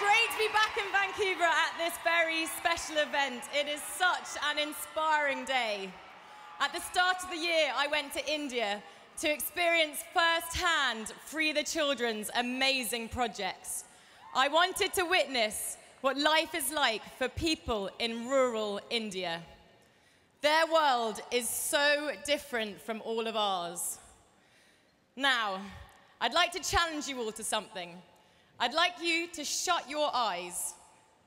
great to be back in Vancouver at this very special event. It is such an inspiring day. At the start of the year, I went to India to experience firsthand Free the Children's amazing projects. I wanted to witness what life is like for people in rural India. Their world is so different from all of ours. Now, I'd like to challenge you all to something. I'd like you to shut your eyes,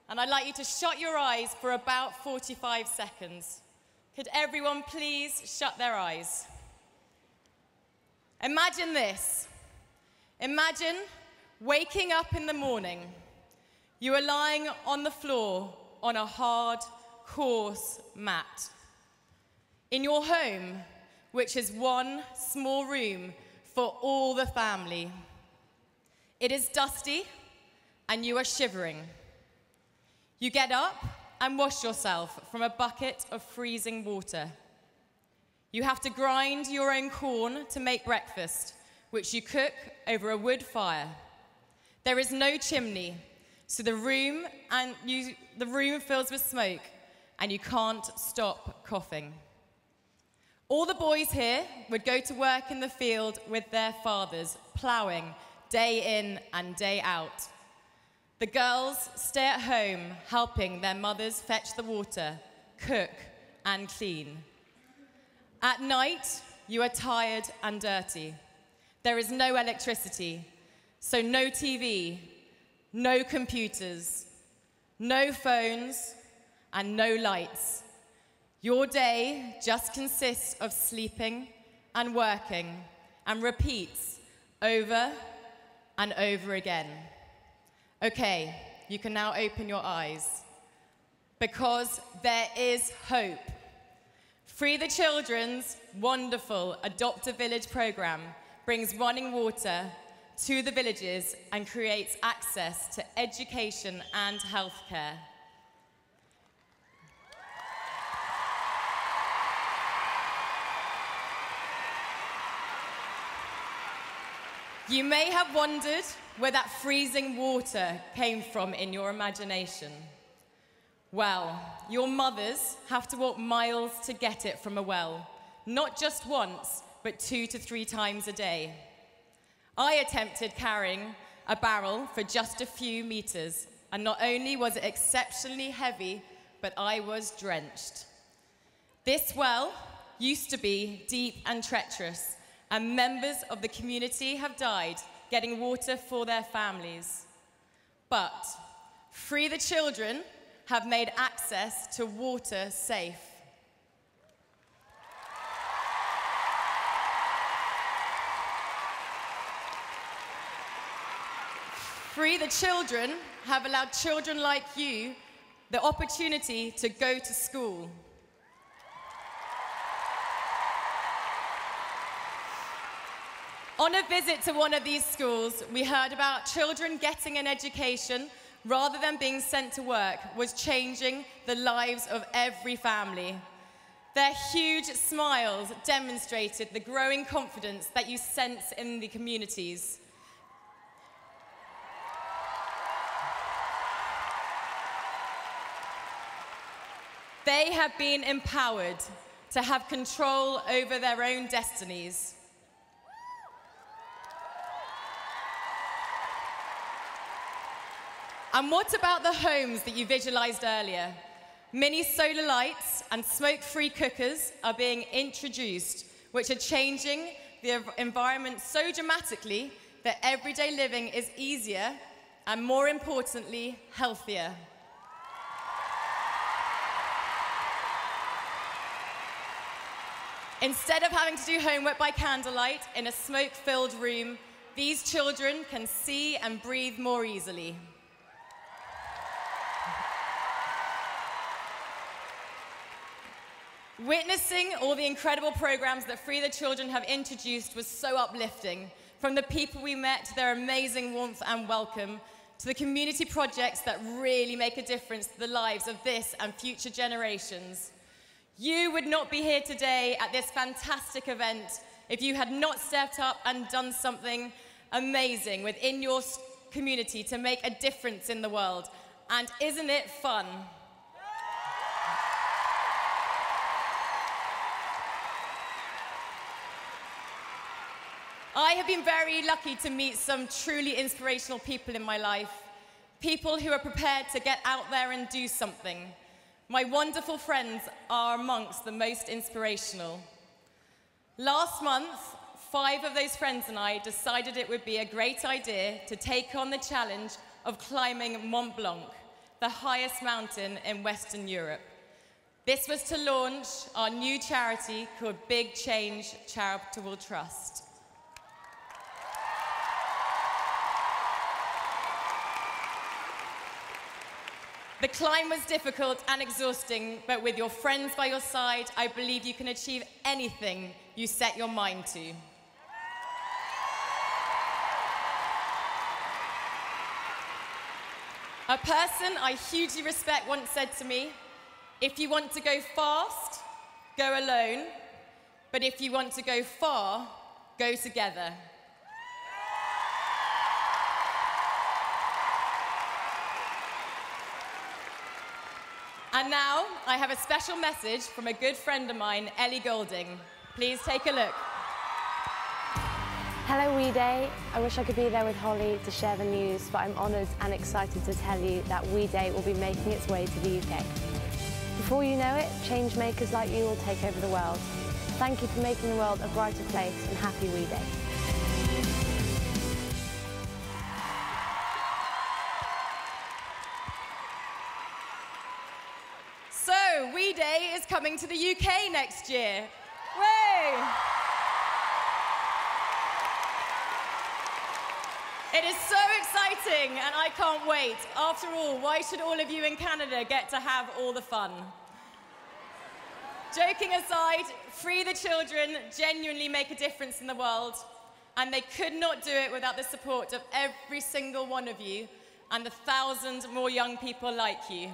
and I'd like you to shut your eyes for about 45 seconds. Could everyone please shut their eyes? Imagine this. Imagine waking up in the morning. You are lying on the floor on a hard, coarse mat. In your home, which is one small room for all the family. It is dusty, and you are shivering. You get up and wash yourself from a bucket of freezing water. You have to grind your own corn to make breakfast, which you cook over a wood fire. There is no chimney, so the room fills with smoke, and you can't stop coughing. All the boys here would go to work in the field with their fathers, ploughing day in and day out. The girls stay at home, helping their mothers fetch the water, cook, and clean. At night, you are tired and dirty. There is no electricity, so no TV, no computers, no phones, and no lights. Your day just consists of sleeping and working and repeats over and over again. Okay, you can now open your eyes, because there is hope. Free the Children's wonderful Adopt a Village program brings running water to the villages and creates access to education and healthcare. You may have wondered where that freezing water came from in your imagination. Well, your mothers have to walk miles to get it from a well, not just once, but 2 to 3 times a day. I attempted carrying a barrel for just a few meters, and not only was it exceptionally heavy, but I was drenched. This well used to be deep and treacherous, and members of the community have died getting water for their families. But Free the Children have made access to water safe. Free the Children have allowed children like you the opportunity to go to school. On a visit to one of these schools, we heard about children getting an education rather than being sent to work was changing the lives of every family. Their huge smiles demonstrated the growing confidence that you sense in the communities. They have been empowered to have control over their own destinies. And what about the homes that you visualized earlier? Mini solar lights and smoke-free cookers are being introduced, which are changing the environment so dramatically that everyday living is easier and, more importantly, healthier. Instead of having to do homework by candlelight in a smoke-filled room, these children can see and breathe more easily. Witnessing all the incredible programs that Free the Children have introduced was so uplifting. From the people we met, to their amazing warmth and welcome, to the community projects that really make a difference to the lives of this and future generations. You would not be here today at this fantastic event if you had not stepped up and done something amazing within your community to make a difference in the world. And isn't it fun? I have been very lucky to meet some truly inspirational people in my life. People who are prepared to get out there and do something. My wonderful friends are amongst the most inspirational. Last month, 5 of those friends and I decided it would be a great idea to take on the challenge of climbing Mont Blanc, the highest mountain in Western Europe. This was to launch our new charity called Big Change Charitable Trust. The climb was difficult and exhausting, but with your friends by your side, I believe you can achieve anything you set your mind to. A person I hugely respect once said to me, "If you want to go fast, go alone, but if you want to go far, go together." And now, I have a special message from a good friend of mine, Ellie Goulding. Please take a look. Hello We Day. I wish I could be there with Holly to share the news, but I'm honoured and excited to tell you that We Day will be making its way to the UK. Before you know it, change makers like you will take over the world. Thank you for making the world a brighter place, and happy We Day. So, We Day is coming to the UK next year. Way! It is so exciting, and I can't wait. After all, why should all of you in Canada get to have all the fun? Joking aside, Free the Children genuinely make a difference in the world, and they could not do it without the support of every single one of you and the 1,000 more young people like you.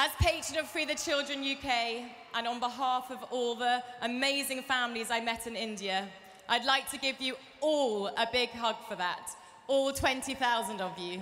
As patron of Free the Children UK, and on behalf of all the amazing families I met in India, I'd like to give you all a big hug for that, all 20,000 of you.